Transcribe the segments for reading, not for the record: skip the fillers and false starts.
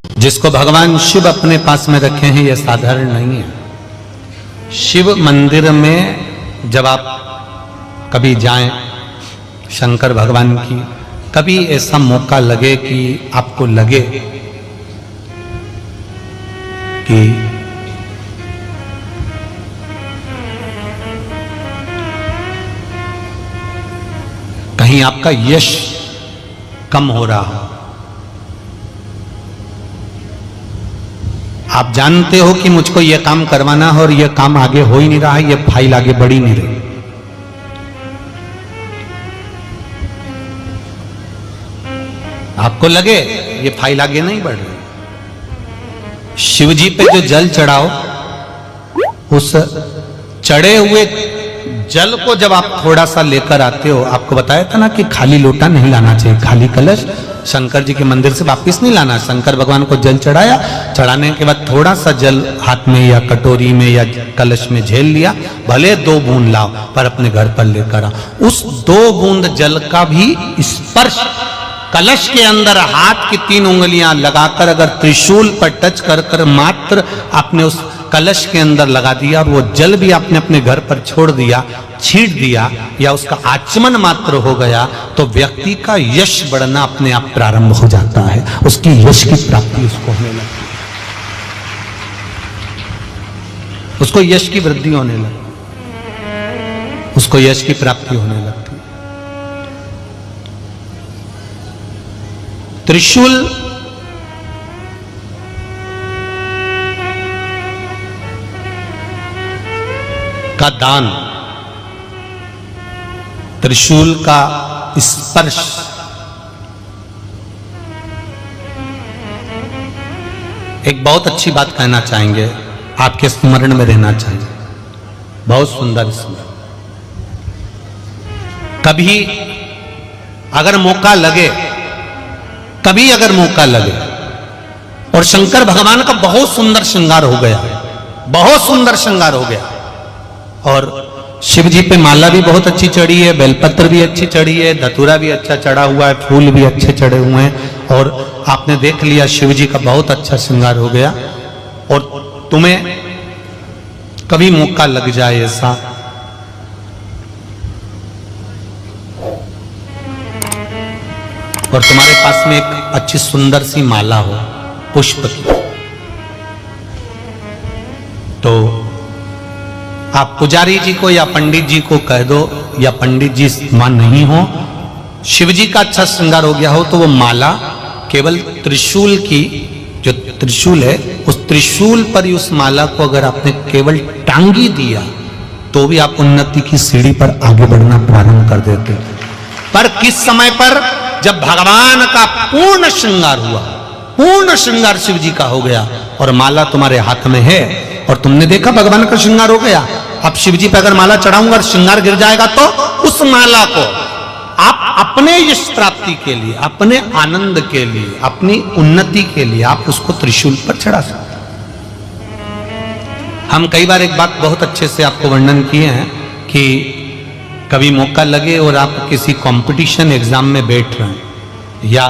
जिसको भगवान शिव अपने पास में रखे हैं, यह साधारण नहीं है। शिव मंदिर में जब आप कभी जाएं, शंकर भगवान की, कभी ऐसा मौका लगे कि आपको लगे कि कहीं आपका यश कम हो रहा हो, आप जानते हो कि मुझको यह काम करवाना है और यह काम आगे हो ही नहीं रहा है, यह फाइल आगे बढ़ ही नहीं रही, आपको लगे ये फाइल आगे नहीं बढ़ रही, शिव जी पे जो जल चढ़ाओ, उस चढ़े हुए जल को जब आप थोड़ा सा लेकर आते हो, आपको बताया था ना कि खाली लोटा नहीं लाना चाहिए, खाली कलश शंकर जी के मंदिर से वापस नहीं लाना। शंकर भगवान को जल चढ़ाया, चढ़ाने के बाद थोड़ा सा जल हाथ में या कटोरी में या कलश में झेल लिया, भले 2 बूंद लाओ पर अपने घर पर लेकर आओ। उस 2 बूंद जल का भी स्पर्श कलश के अंदर हाथ की 3 उंगलियां लगाकर अगर त्रिशूल पर टच कर कर मात्र आपने उस कलश के अंदर लगा दिया और वो जल भी आपने अपने घर पर छोड़ दिया, छींट दिया या उसका आचमन मात्र हो गया, तो व्यक्ति का यश बढ़ना अपने आप प्रारंभ हो जाता है, उसकी यश की प्राप्ति उसको होने लगती है, उसको यश की वृद्धि होने लगती है, उसको यश की प्राप्ति होने लगती है। त्रिशूल का दान, त्रिशूल का स्पर्श, एक बहुत अच्छी बात कहना चाहेंगे, आपके स्मरण में रहना चाहिए, बहुत सुंदर स्मरण। कभी अगर मौका लगे, कभी अगर मौका लगे, और शंकर भगवान का बहुत सुंदर श्रृंगार हो गया, बहुत सुंदर श्रृंगार हो गया, और शिव जी पे माला भी बहुत अच्छी चढ़ी है, बेलपत्र भी अच्छी चढ़ी है, धतूरा भी अच्छा चढ़ा हुआ है, फूल भी अच्छे चढ़े हुए हैं, और आपने देख लिया शिव जी का बहुत अच्छा श्रृंगार हो गया, और तुम्हें कभी मौका लग जाए ऐसा, और तुम्हारे पास में एक अच्छी सुंदर सी माला हो पुष्प की, तो आप पुजारी जी को या पंडित जी को कह दो, या पंडित जी मान नहीं हो, शिव जी का अच्छा श्रृंगार हो गया हो, तो वो माला केवल त्रिशूल की, जो त्रिशूल है उस त्रिशूल पर ही उस माला को अगर आपने केवल टांगी दिया, तो भी आप उन्नति की सीढ़ी पर आगे बढ़ना प्रारंभ कर देते। पर किस समय पर? जब भगवान का पूर्ण श्रृंगार हुआ, पूर्ण श्रृंगार शिव जी का हो गया और माला तुम्हारे हाथ में है, और तुमने देखा भगवान का श्रृंगार हो गया। अब शिव जी पे अगर माला चढ़ाऊंगा और श्रृंगार गिर जाएगा, तो उस माला को आप अपने यश प्राप्ति के लिए, अपने आनंद के लिए, अपनी उन्नति के लिए आप उसको त्रिशूल पर चढ़ा सकते। हम कई बार एक बात बहुत अच्छे से आपको वर्णन किए हैं कि कभी मौका लगे और आप किसी कंपटीशन एग्जाम में बैठ रहे हैं, या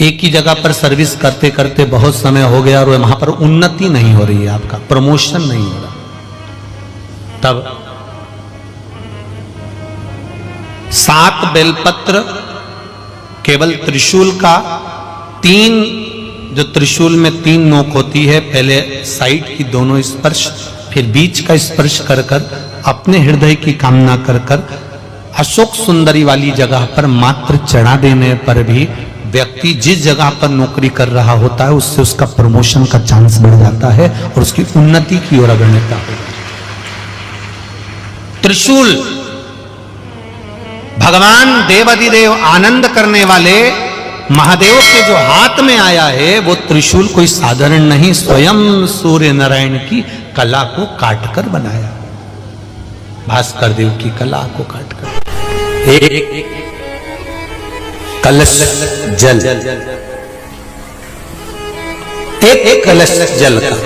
एक ही जगह पर सर्विस करते करते बहुत समय हो गया और वहां पर उन्नति नहीं हो रही है, आपका प्रमोशन नहीं हो रहा, तब 7 बेलपत्र केवल त्रिशूल का, 3 जो त्रिशूल में 3 नोक होती है, पहले साइड की दोनों स्पर्श, फिर बीच का स्पर्श कर कर अपने हृदय की कामना कर कर अशोक सुंदरी वाली जगह पर मात्र चढ़ा देने पर भी व्यक्ति जिस जगह पर नौकरी कर रहा होता है उससे उसका प्रमोशन का चांस बढ़ जाता है और उसकी उन्नति की ओर अग्रसर होता है। त्रिशूल भगवान देवाधिदेव आनंद करने वाले महादेव के जो हाथ में आया है, वो त्रिशूल कोई साधारण नहीं, स्वयं सूर्य नारायण की कला को काटकर बनाया, भास्कर देव की कला को काटकर। एक कलश जल, एक कलश जल का,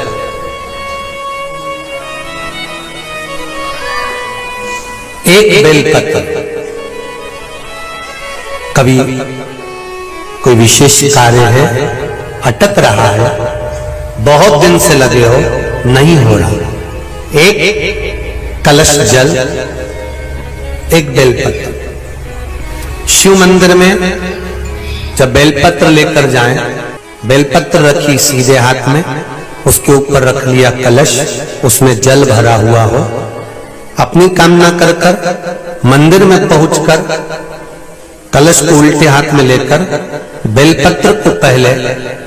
एक बेलपत्र, कभी कोई विशेष कार्य है, अटक रहा है, बहुत दिन से लगे हो, नहीं हो रहा, एक कलश जल, एक बेलपत्र। शिव मंदिर में जब बेलपत्र लेकर जाएं, बेलपत्र रखी सीधे हाथ में, उसके ऊपर रख लिया कलश, उसमें जल भरा हुआ हो, अपनी कामना कर कर मंदिर में पहुंचकर कलश को उल्टे हाथ में लेकर बेलपत्र को पहले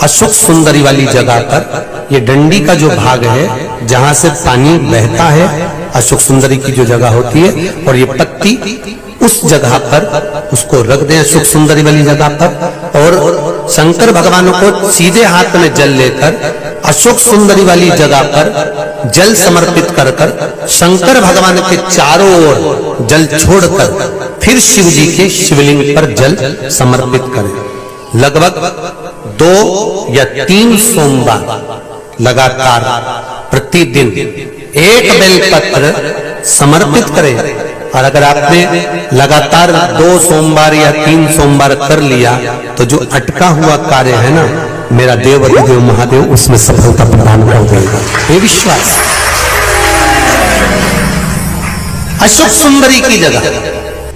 अशोक सुंदरी वाली जगह पर, ये डंडी का जो भाग है जहां से पानी बहता है, अशोक सुंदरी की जो जगह होती है, और ये पत्ती उस जगह पर उसको रख दें, अशोक सुंदरी वाली जगह पर, और शंकर भगवान को सीधे हाथ में जल लेकर अशोक सुंदरी वाली जगह पर जल समर्पित कर कर शंकर भगवान के चारों ओर जल छोड़कर फिर शिव जी के शिवलिंग पर जल समर्पित करें। लगभग 2 या 3 सोमवार लगातार प्रतिदिन एक बेलपत्र समर्पित करें। और अगर आपने लगातार 2 सोमवार या 3 सोमवार कर लिया तो जो अटका हुआ कार्य है ना, मेरा देव अधिदेव महादेव उसमें सफलता प्रदान कर देगा, ये विश्वास। अशोक सुंदरी की जगह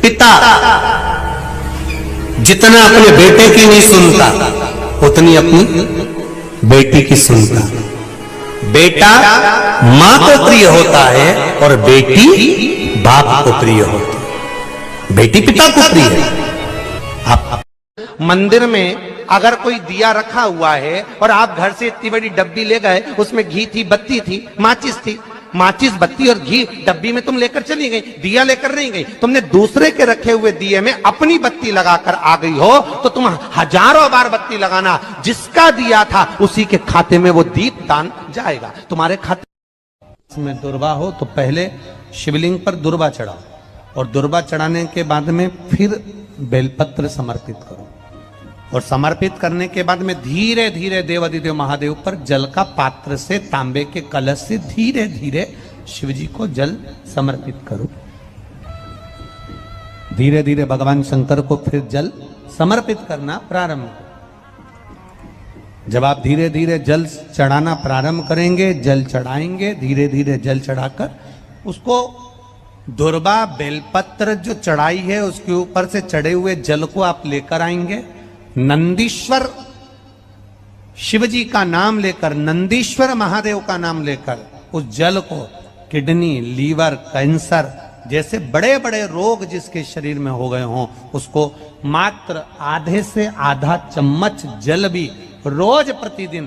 पिता जितना अपने बेटे की नहीं सुनता, उतनी अपनी बेटी की सुनता। बेटा मां को प्रिय होता है और बेटी बाप को प्रिय होती है, बेटी पिता को प्रिय है। आप मंदिर में अगर कोई दिया रखा हुआ है और आप घर से इतनी बड़ी डब्बी ले गए, उसमें घी थी, बत्ती थी, माचिस थी, माचिस बत्ती और घी डब्बी में तुम लेकर चली गई, दिया लेकर नहीं गई, तुमने दूसरे के रखे हुए दिए में अपनी बत्ती लगाकर आ गई हो, तो तुम हजारों बार बत्ती लगाना, जिसका दिया था उसी के खाते में वो दीप दान जाएगा। तुम्हारे खाते में दुर्वा हो तो पहले शिवलिंग पर दुर्वा चढ़ाओ, और दुर्वा चढ़ाने के बाद में फिर बेलपत्र समर्पित करो, और समर्पित करने के बाद में धीरे धीरे देव अधिदेव महादेव पर जल का पात्र से, तांबे के कलश से धीरे धीरे शिव जी को जल समर्पित करो। धीरे धीरे भगवान शंकर को फिर जल समर्पित करना प्रारंभ करो। जब आप धीरे धीरे जल चढ़ाना प्रारंभ करेंगे, जल चढ़ाएंगे, धीरे धीरे जल चढ़ाकर उसको दुर्वा बेलपत्र जो चढ़ाई है उसके ऊपर से चढ़े हुए जल को आप लेकर आएंगे। नंदीश्वर शिव जी का नाम लेकर, नंदीश्वर महादेव का नाम लेकर उस जल को किडनी, लीवर, कैंसर जैसे बड़े बड़े रोग जिसके शरीर में हो गए हों, उसको मात्र आधे से आधा चम्मच जल भी रोज प्रतिदिन